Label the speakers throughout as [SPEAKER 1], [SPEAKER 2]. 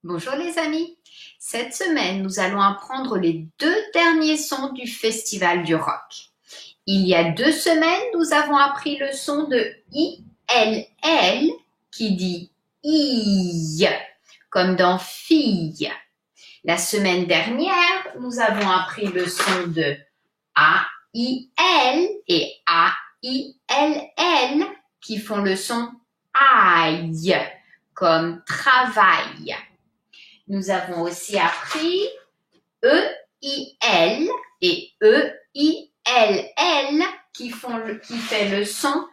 [SPEAKER 1] Bonjour les amis, cette semaine nous allons apprendre les deux derniers sons du Festival du Rock. Il y a 2 semaines, nous avons appris le son de I-L-L qui dit I, comme dans fille. La semaine dernière, nous avons appris le son de A-I-L et A-I-L-L qui font le son aïe, comme travail. Nous avons aussi appris E-I-L et E-I-L-L qui fait le son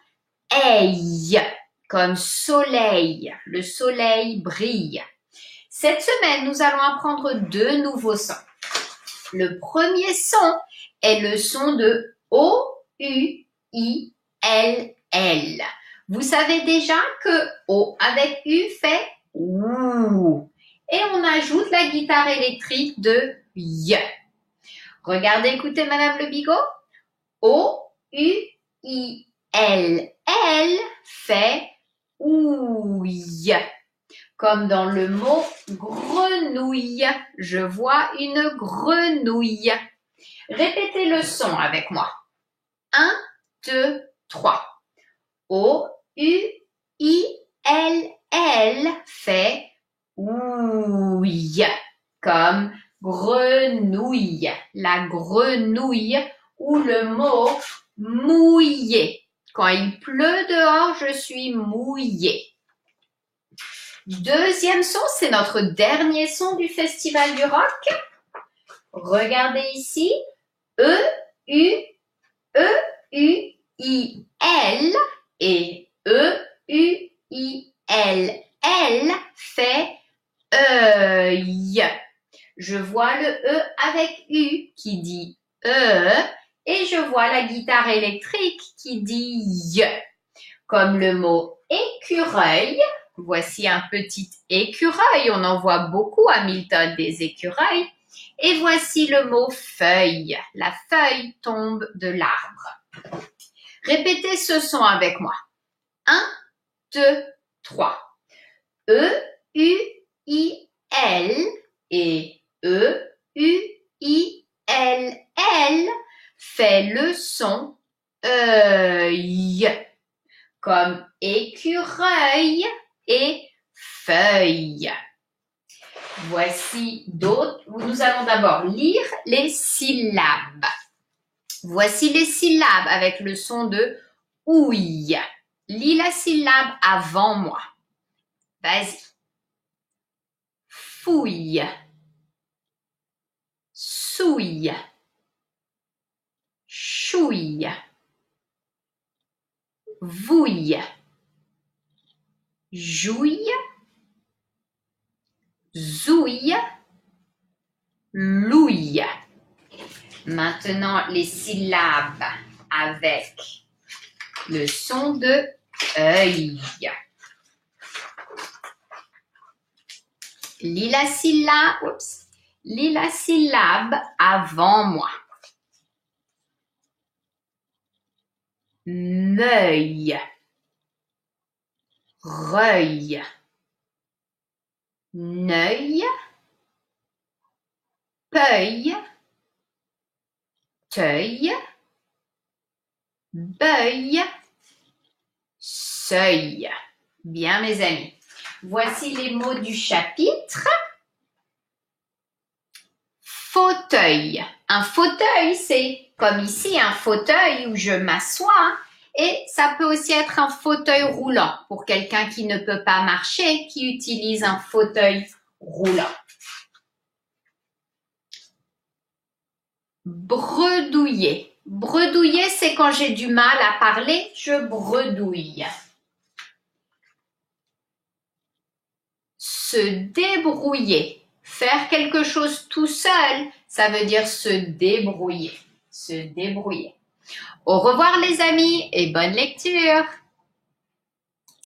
[SPEAKER 1] aïe, comme soleil. Le soleil brille. Cette semaine, nous allons apprendre 2 nouveaux sons. Le premier son est le son de O-U-I-L-L. Vous savez déjà que O avec U fait OU. Et on ajoute la guitare électrique de Y. Regardez, écoutez Madame Le Bigot. O-U-I-L-L fait ouille. Comme dans le mot grenouille. Je vois une grenouille. Répétez le son avec moi. 1, 2, 3. O-U-I-L-L fait ouille, comme grenouille, la grenouille ou le mot mouillé. Quand il pleut dehors, je suis mouillé. Deuxième son, c'est notre dernier son du Festival du Rock. Regardez ici, E-U-I-L et E-U-I-L-L fait œil. Je vois le E avec U qui dit E et je vois la guitare électrique qui dit Y. Comme le mot écureuil, voici un petit écureuil, on en voit beaucoup à Milton des écureuils. Et voici le mot feuille, la feuille tombe de l'arbre. Répétez ce son avec moi. 1, 2, 3. E-U-I-L et E-U-I-L-L fait le son œil, comme écureuil et feuille. Voici d'autres. Nous allons d'abord lire les syllabes. Voici les syllabes avec le son de ouille. Lis la syllabe avant moi. Vas-y. Fouille. Souille. Chouille. Vouille. Jouille. Zouille. Louille. Maintenant, les syllabes avec le son de œil. Lis la syllabe avant moi. Meuille. Reuil. Neuil. Peuille. Teuil. Beuil. Seuil. Bien mes amis. Voici les mots du chapitre. Fauteuil. Un fauteuil, c'est comme ici un fauteuil où je m'assois. Et ça peut aussi être un fauteuil roulant pour quelqu'un qui ne peut pas marcher, qui utilise un fauteuil roulant. Bredouiller. Bredouiller, c'est quand j'ai du mal à parler, je bredouille. Se débrouiller. Faire quelque chose tout seul, ça veut dire se débrouiller. Se débrouiller. Au revoir les amis et bonne lecture.